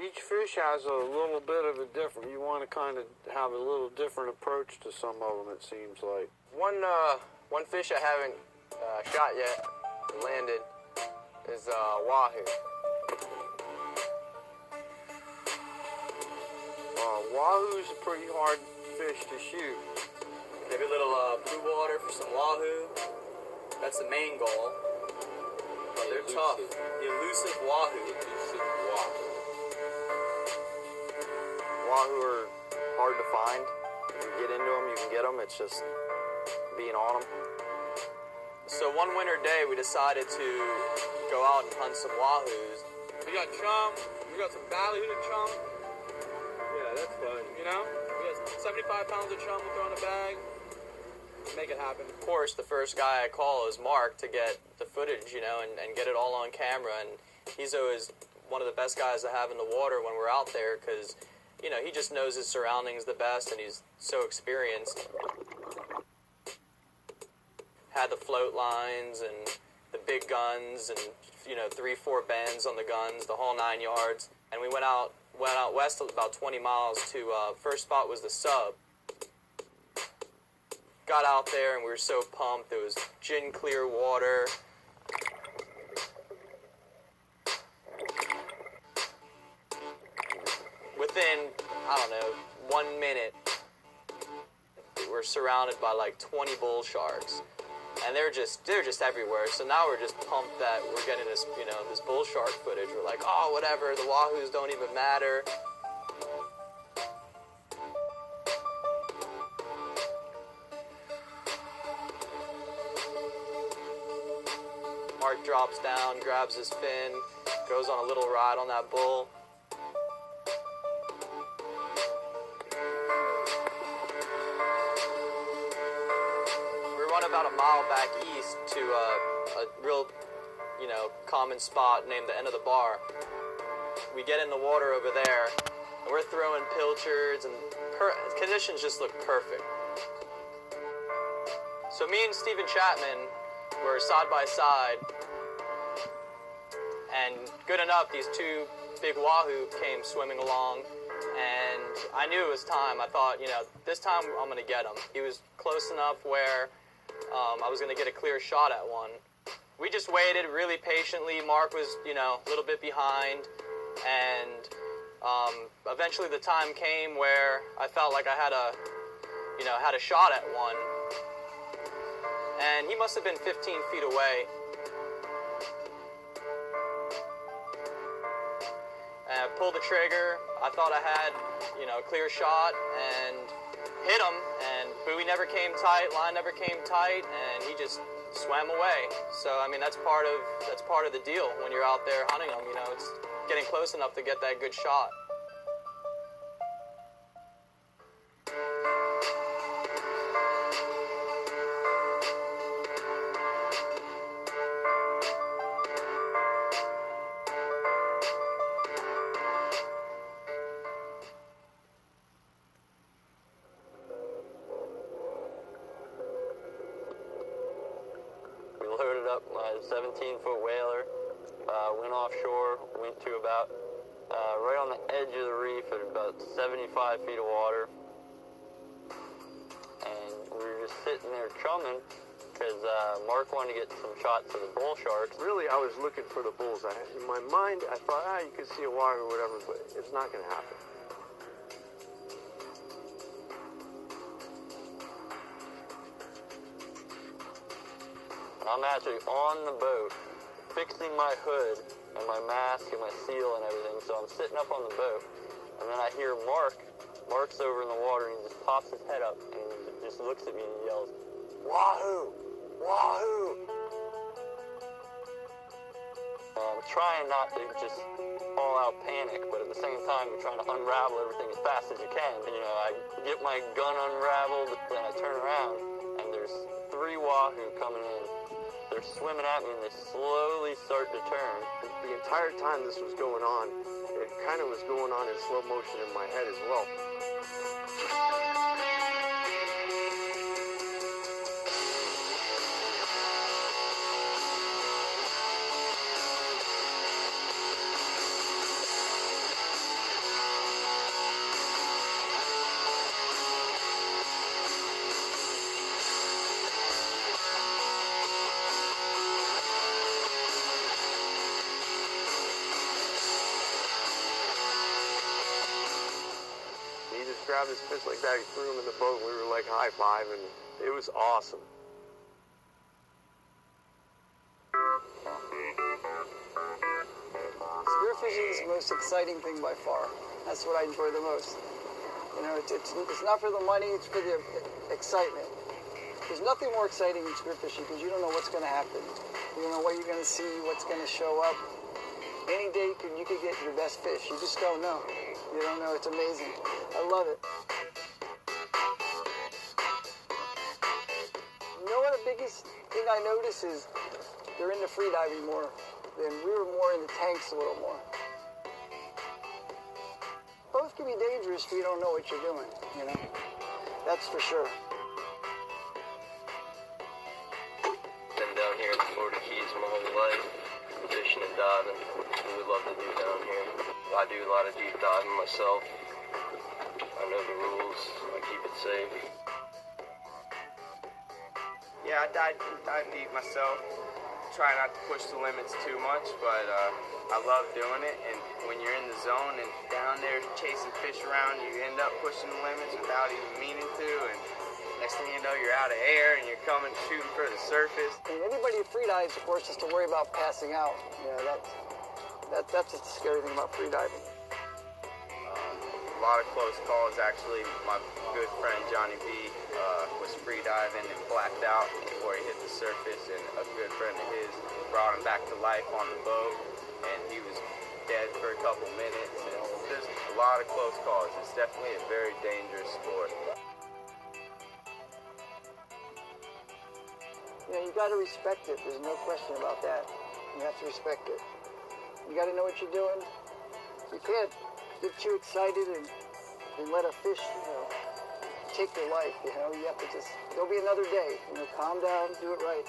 Each fish has a little bit of a different, you want to kind of have a little different approach to some of them, it seems like. One fish I haven't shot yet, landed, is wahoo. Wahoo's a pretty hard fish to shoot. Maybe a little blue water for some wahoo. That's the main goal. But they're tough. The elusive wahoo. Wahoo are hard to find. If you get into them, you can get them. It's just being on them. So one winter day, we decided to go out and hunt some wahoos. We got chum. We got some ballyhooed chum. Yeah, that's fun. You know, we got 75 pounds of chum. We'll throw in a bag. Make it happen. Of course, the first guy I call is Mark to get the footage, you know, and get it all on camera. And he's always one of the best guys to have in the water when we're out there because, you know, he just knows his surroundings the best and he's so experienced. Had the float lines and the big guns and, you know, 3-4 bends on the guns, the whole 9 yards. And we went out west about 20 miles to, first spot was the sub. Got out there and we were so pumped. It was gin clear water. Within, I don't know, 1 minute, we're surrounded by like 20 bull sharks. And they're just everywhere. So now we're just pumped that we're getting this, you know, this bull shark footage. We're like, oh, whatever, the wahoos don't even matter. Mark drops down, grabs his fin, goes on a little ride on that bull. We run about a mile back east to a real, you know, common spot named the end of the bar. We get in the water over there, and we're throwing pilchards, and conditions just look perfect. So me and Stephen Chapman were side by side, and good enough, these two big wahoo came swimming along, and I knew it was time. I thought, you know, this time I'm going to get him. He was close enough where I was going to get a clear shot at one. We just waited really patiently. Mark was, you know, a little bit behind, and eventually the time came where I felt like I had a shot at one. And he must have been 15 feet away. And I pulled the trigger. I thought I had, you know, a clear shot and hit him. And buoy never came tight, line never came tight, and he just swam away. So I mean, that's part of the deal when you're out there hunting them. You know, it's getting close enough to get that good shot. Loaded up my 17-foot whaler, went offshore, went to about right on the edge of the reef at about 75 feet of water, and we were just sitting there chumming because Mark wanted to get some shots of the bull sharks. Really, I was looking for the bulls. In my mind, I thought, you could see a wahoo or whatever, but it's not going to happen. I'm actually on the boat, fixing my hood and my mask and my seal and everything, so I'm sitting up on the boat, and then I hear Mark's over in the water, and he just pops his head up, and he just looks at me and he yells, "Wahoo! Wahoo!" I'm trying not to just all out panic, but at the same time, you're trying to unravel everything as fast as you can. You know, I get my gun unraveled, then I turn around, and there's 3 wahoo coming in. They're swimming at me, and they slowly start to turn. The entire time this was going on, it kind of was going on in slow motion in my head as well. grabbed his fish like that, he threw him in the boat, and we were like high-fiving. It was awesome. Spearfishing is the most exciting thing by far. That's what I enjoy the most. You know, it's not for the money, it's for the excitement. There's nothing more exciting than spearfishing because you don't know what's going to happen. You don't know what you're going to see, what's going to show up. Any day you could get your best fish. You just don't know. You don't know. It's amazing. I love it. You know what the biggest thing I notice is they're into free diving more than we were more in the tanks a little more. Both can be dangerous if you don't know what you're doing, you know? That's for sure. Been down here in the Florida Keys my whole life, fishing and diving. We love to do down here. I do a lot of deep diving myself. I know the rules. I keep it safe. Yeah, I dive deep myself. Try not to push the limits too much, but I love doing it. And when you're in the zone and down there chasing fish around, you end up pushing the limits without even meaning to. And next thing you know, you're out of air and you're coming shooting for the surface. And anybody who free dives, of course, has to worry about passing out. You know, that's the scary thing about free diving. A lot of close calls. Actually, my good friend Johnny B was free diving and blacked out before he hit the surface, and a good friend of his brought him back to life on the boat, and he was dead for a couple minutes. And just a lot of close calls. It's definitely a very dangerous sport. You know, you got to respect it. There's no question about that. You have to respect it. You got to know what you're doing. You can't get too excited and let a fish, you know, take your life. You know, you have to just, there'll be another day. You know, calm down, do it right.